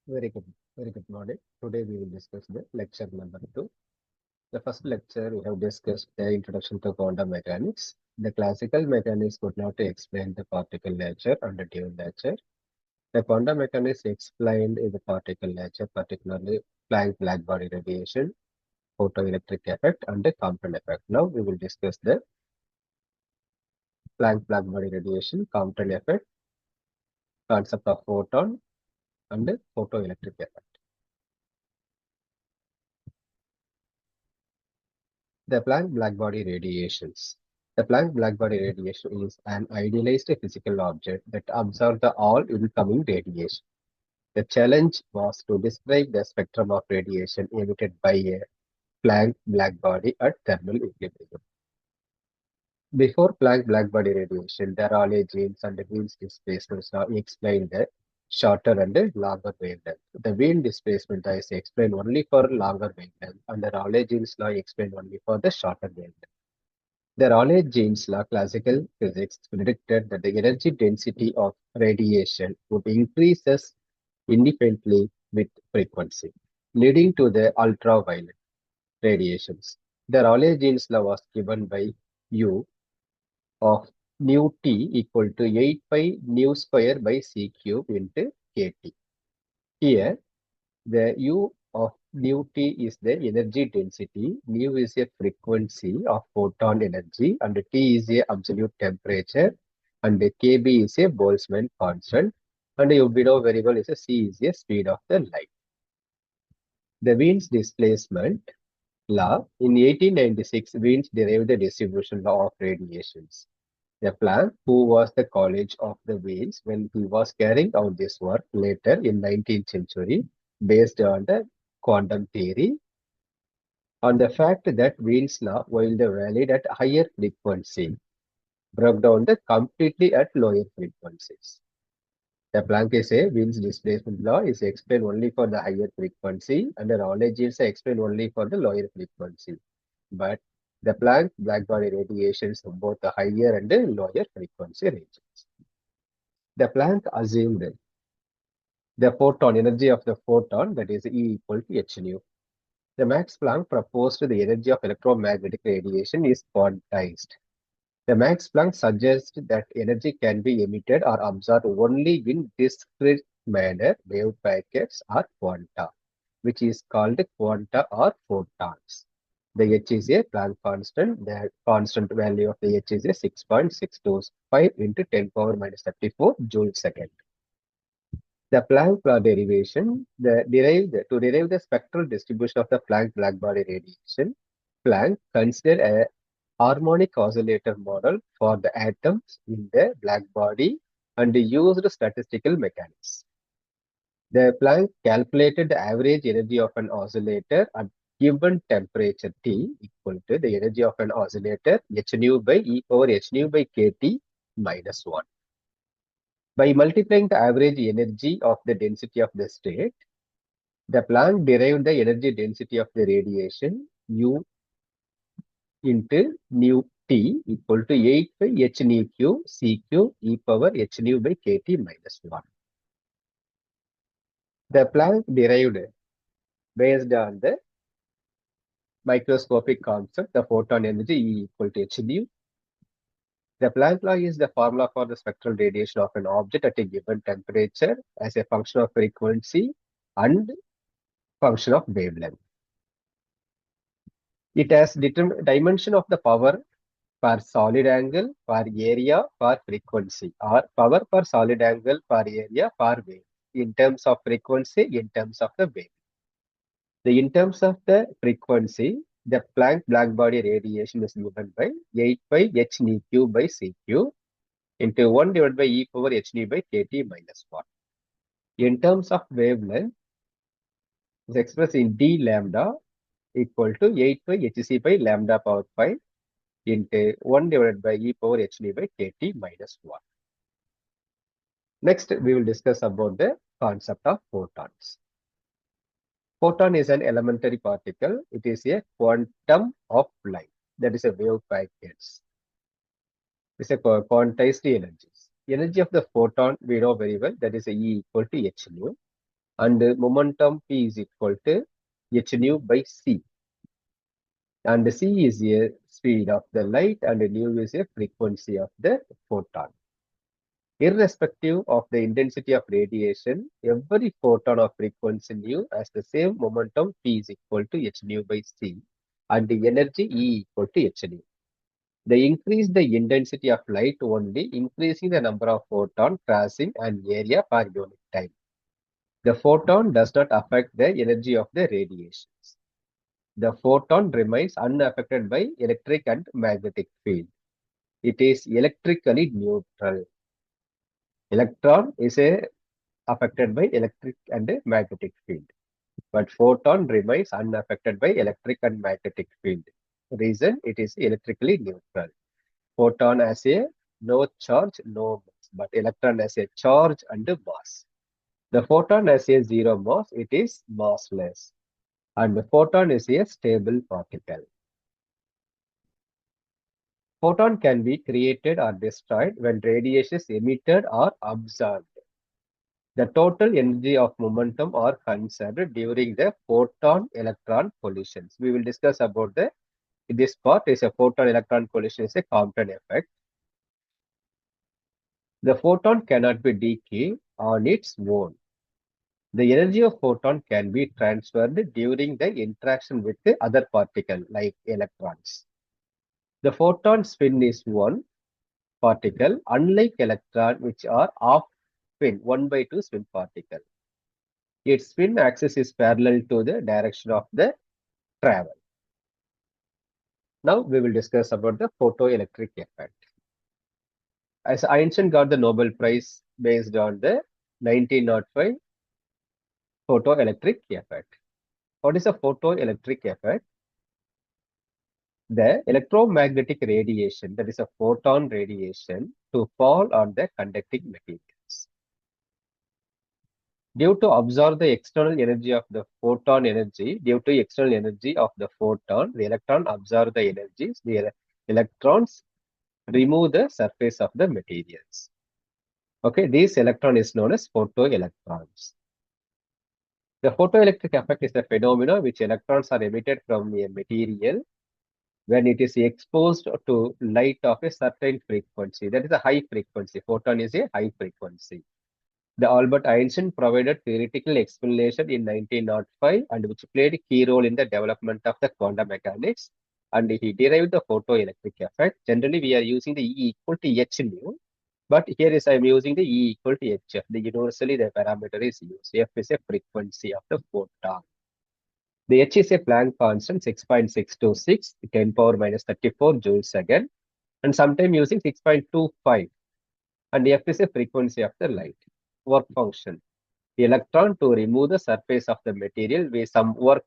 Very good. Very good morning. Today we will discuss the lecture number 2. The first lecture we have discussed the introduction to quantum mechanics. The classical mechanics could not explain the particle nature and the dual nature. The quantum mechanics explained in the particle nature, particularly Planck blackbody radiation, photoelectric effect, and the Compton effect. Now we will discuss the Planck blackbody radiation, Compton effect, concept of photon, and the photoelectric effect. The Planck blackbody radiations. The Planck blackbody radiation is an idealized physical object that absorbs the all incoming radiation. The challenge was to describe the spectrum of radiation emitted by a Planck blackbody at thermal equilibrium. Before Planck blackbody radiation, the Rayleigh genes and the Wien's displacements are explained the shorter and the longer wavelength. The Wien displacement is explained only for longer wavelength, and the Rayleigh genes law explained only for the shorter wavelength. The Rayleigh-Jeans law classical physics predicted that the energy density of radiation would increases independently with frequency, leading to the ultraviolet radiations. The Rayleigh-Jeans law was given by U of nu T equal to 8 pi nu square by C cube into KT. Here, the U of nu T is the energy density, nu is a frequency of photon energy, and T is a absolute temperature, and Kb is a Boltzmann constant, and you know very well is a C is a speed of the light. The Wien's displacement law in 1896, Wien's derived the distribution law of radiations. The Planck, who was the college of the Wiens when he was carrying out this work later in 19th century, based on the quantum theory, on the fact that Wien's law, while valid at higher frequency, broke down the completely at lower frequencies. The Planck is a Wien's displacement law is explained only for the higher frequency, and the knowledge is explained only for the lower frequency. But the Planck blackbody radiations of both the higher and the lower frequency regions. The Planck assumed the photon energy of the photon, that is E equal to h nu. The Max Planck proposed the energy of electromagnetic radiation is quantized. The Max Planck suggests that energy can be emitted or absorbed only in discrete manner, wave packets or quanta, which is called quanta or photons. The H is a Planck constant. The constant value of the H is a 6.625 into 10 power minus 34 joule second. The Planck law derivation, to derive the spectral distribution of the Planck blackbody radiation, Planck considered a harmonic oscillator model for the atoms in the blackbody and used statistical mechanics. The Planck calculated the average energy of an oscillator at given temperature T equal to the energy of an oscillator h nu by e power h nu by kt minus 1. By multiplying the average energy of the density of the state, the Planck derived the energy density of the radiation U into nu T equal to 8 by h nu q c q e power h nu by kt minus 1. The Planck derived based on the microscopic concept, the photon energy E equal to h nu. The Planck law is the formula for the spectral radiation of an object at a given temperature as a function of frequency and function of wavelength. It has dimension of the power per solid angle, per area, per frequency, or power per solid angle, per area, per wave, in terms of frequency, in terms of the wave. In terms of the frequency, the Planck blackbody radiation is given by 8 by h nu q by c q into 1 divided by e power h nu by kt minus 1. In terms of wavelength, is expressed in d lambda equal to 8 by hc by lambda power 5 into 1 divided by e power h nu by kt minus 1. Next, we will discuss about the concept of photons. Photon is an elementary particle. It is a quantum of light. That is a wave packets. It's a quantized energies. Energy of the photon we know very well. That is a E equal to h nu. and momentum P is equal to h nu by c. And c is a speed of the light and nu is a frequency of the photon. Irrespective of the intensity of radiation, every photon of frequency nu has the same momentum P is equal to h nu by c and the energy E equal to h nu. They increase the intensity of light only, increasing the number of photons crossing an area per unit time. The photon does not affect the energy of the radiations. The photon remains unaffected by electric and magnetic field. It is electrically neutral. Electron is affected by electric and magnetic field, but photon remains unaffected by electric and magnetic field. Reason, it is electrically neutral. Photon has a no charge, no mass, but electron has a charge and a mass. The photon has a zero mass, it is massless, and the photon is a stable particle. Photon can be created or destroyed when radiation is emitted or absorbed. The total energy of momentum are conserved during the photon-electron collisions. We will discuss about this part is a photon-electron collision is a Compton effect. The photon cannot be decayed on its own. The energy of photon can be transferred during the interaction with the other particle like electrons. The photon spin is one particle, unlike electron which are half spin, 1/2 spin particle. Its spin axis is parallel to the direction of the travel. Now we will discuss about the photoelectric effect. As Einstein got the Nobel Prize based on the 1905 photoelectric effect. What is a photoelectric effect? The electromagnetic radiation, that is a photon radiation, to fall on the conducting materials. Due to absorb the external energy of the photon energy, due to external energy of the photon, the electron absorb the energies, the electrons remove the surface of the materials. Okay, this electron is known as photoelectrons. The photoelectric effect is a phenomenon which electrons are emitted from a material when it is exposed to light of a certain frequency. That is a high frequency. Photon is a high frequency. The Albert Einstein provided theoretical explanation in 1905 and which played a key role in the development of the quantum mechanics. And he derived the photoelectric effect. Generally, we are using the E equal to h nu, but here is I am using the E equal to hf. The universally the parameter is used. F is a frequency of the photon. The h is a Planck constant 6.626 10 power minus 34 joules second, and sometimes using 6.25. And f is a frequency of the light. Work function. The electron to remove the surface of the material with some work,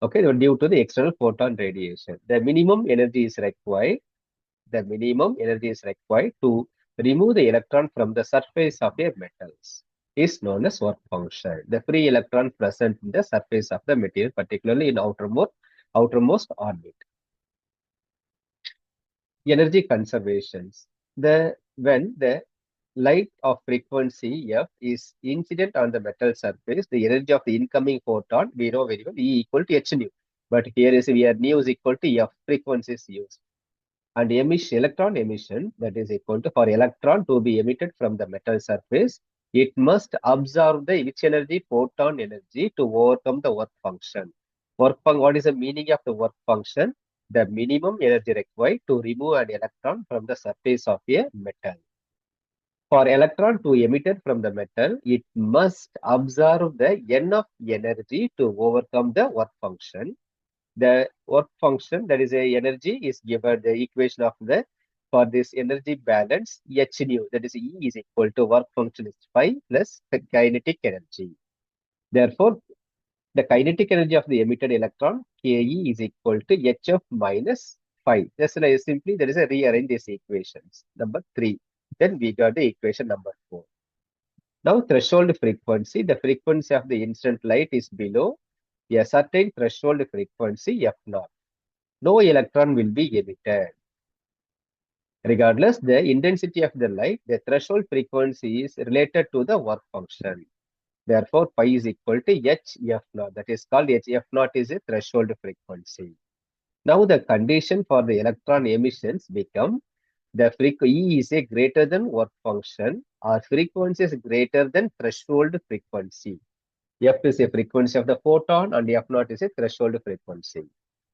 okay, due to the external photon radiation. The minimum energy is required. The minimum energy is required to remove the electron from the surface of a metals is known as work function. The free electron present in the surface of the material, particularly in outermost orbit. Energy conservations. When the light of frequency F is incident on the metal surface, the energy of the incoming photon, we know very well, E equal to h nu. But here is we are nu is equal to F, frequency is used. And electron emission, that is equal to, for electron to be emitted from the metal surface, it must absorb the which energy? Photon energy to overcome the work function. What is the meaning of the work function? The minimum energy required to remove an electron from the surface of a metal. For electron to emitted from the metal, it must absorb the enough energy to overcome the work function. The work function, that is a energy, is given the equation of the for this energy balance h nu, that is E is equal to work function is phi plus the kinetic energy. Therefore, the kinetic energy of the emitted electron Ke is equal to hf minus phi. Just like simply there is a rearrange these equations. Number 3. Then we got the equation number 4. Now threshold frequency, the frequency of the incident light is below a certain threshold frequency f naught. No electron will be emitted. Regardless the intensity of the light, the threshold frequency is related to the work function. Therefore, pi is equal to h f naught. That is called h f naught is a threshold frequency. Now the condition for the electron emissions become the E is a greater than work function or frequency is greater than threshold frequency. F is a frequency of the photon and F naught is a threshold frequency.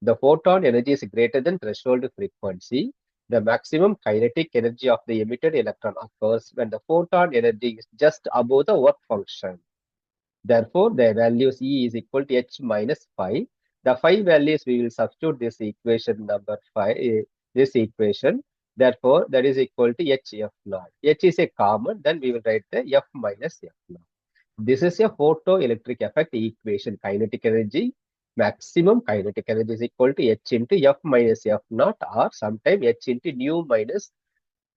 The photon energy is greater than threshold frequency. The maximum kinetic energy of the emitted electron occurs when the photon energy is just above the work function. Therefore, the values E is equal to H minus phi. The phi values we will substitute this equation number 5, this equation. Therefore, that is equal to H F naught. H is a common, then we will write the F minus F naught. This is a photoelectric effect equation. Kinetic energy, maximum kinetic energy is equal to H into F minus F naught or sometimes H into nu minus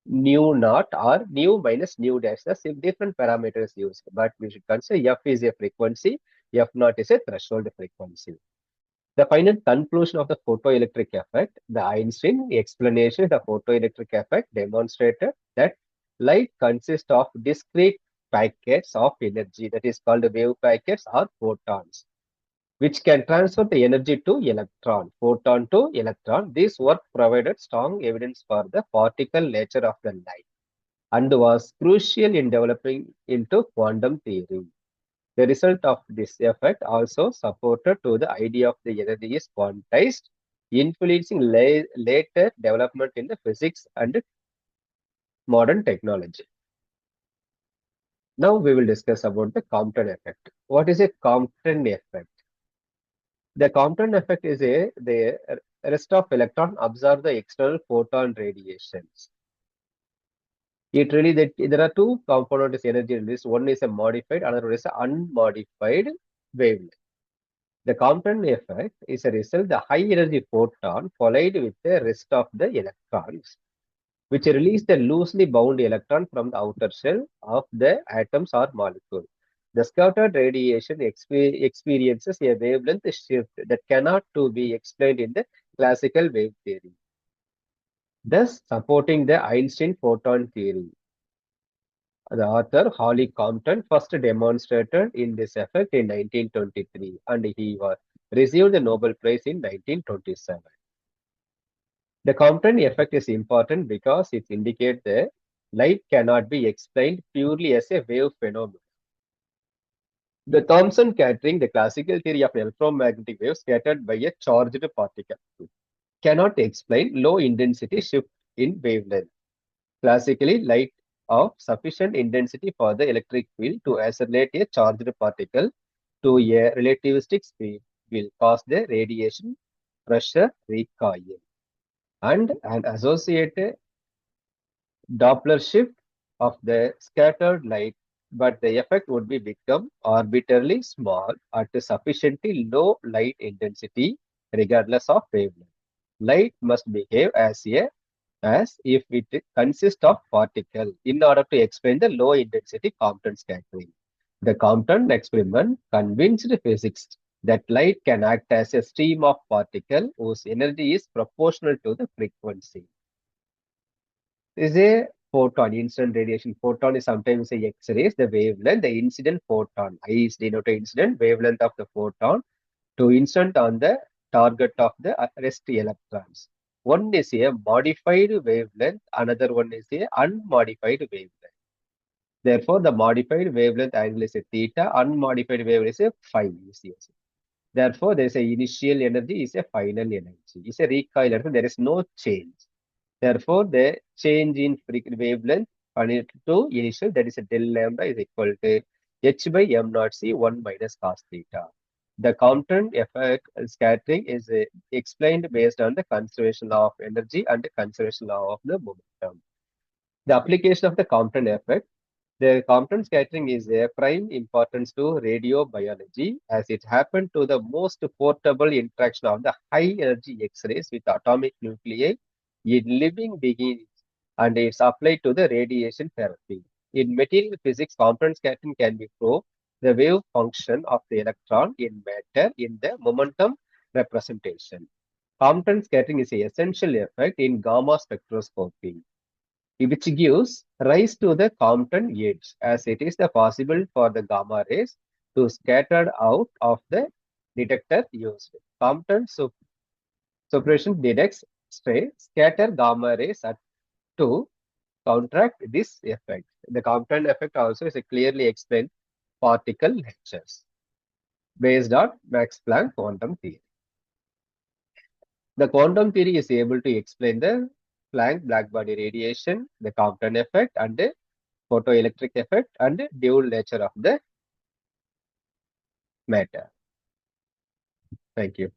nu naught or nu minus nu dash. The different parameters used, but we should consider F is a frequency, F naught is a threshold frequency. The final conclusion of the photoelectric effect, the Einstein explanation of the photoelectric effect demonstrated that light consists of discrete packets of energy that is called wave packets or photons, which can transfer the energy to electron, photon to electron. This work provided strong evidence for the particle nature of the light and was crucial in developing into quantum theory. The result of this effect also supported to the idea of the energy is quantized, influencing later development in the physics and modern technology. Now we will discuss about the Compton effect. What is a Compton effect? The Compton effect is the rest of electron absorb the external photon radiations. It really that there are two components energy release. One is a modified, another is an unmodified wavelength. The Compton effect is a result the high energy photon collide with the rest of the electrons, which release the loosely bound electron from the outer shell of the atoms or molecule. The scattered radiation experiences a wavelength shift that cannot to be explained in the classical wave theory, thus supporting the Einstein photon theory. The author Holly Compton first demonstrated in this effect in 1923 and he was received the Nobel Prize in 1927. The Compton effect is important because it indicates that light cannot be explained purely as a wave phenomenon. The Thomson scattering, the classical theory of electromagnetic waves scattered by a charged particle, cannot explain low intensity shift in wavelength. Classically, light of sufficient intensity for the electric field to accelerate a charged particle to a relativistic speed will cause the radiation pressure recoil and an associated Doppler shift of the scattered light, but the effect would be become arbitrarily small at a sufficiently low light intensity regardless of wavelength. Light must behave as if it consists of particle in order to explain the low intensity Compton scattering. The Compton experiment convinced physics that light can act as a stream of particle whose energy is proportional to the frequency. Is a photon, instant radiation. Photon is sometimes a X-rays, the wavelength, the incident photon. I is denoted incident, wavelength of the photon to instant on the target of the rest electrons. One is a modified wavelength, another one is a unmodified wavelength. Therefore, the modified wavelength angle is a theta, unmodified wavelength is a phi. Therefore, there is a initial energy is a final energy. It's a recoil energy. There is no change. Therefore, the change in wavelength to initial, that is a del lambda is equal to h by m naught c 1 minus cos theta. The Compton effect scattering is explained based on the conservation law of energy and the conservation law of the momentum. The application of the Compton effect. The Compton scattering is a prime importance to radiobiology as it happened to the most portable interaction of the high energy X-rays with atomic nuclei in living beings and it's applied to the radiation therapy. In material physics, Compton scattering can be proved the wave function of the electron in matter in the momentum representation. Compton scattering is an essential effect in gamma spectroscopy. which gives rise to the Compton edge, as it is the possible for the gamma rays to scatter out of the detector used. Compton suppression detects scatter gamma rays to counteract this effect. The Compton effect also is a clearly explained particle lectures based on Max Planck quantum theory. The quantum theory is able to explain the Planck blackbody radiation, the Compton effect, and the photoelectric effect, and the dual nature of the matter. Thank you.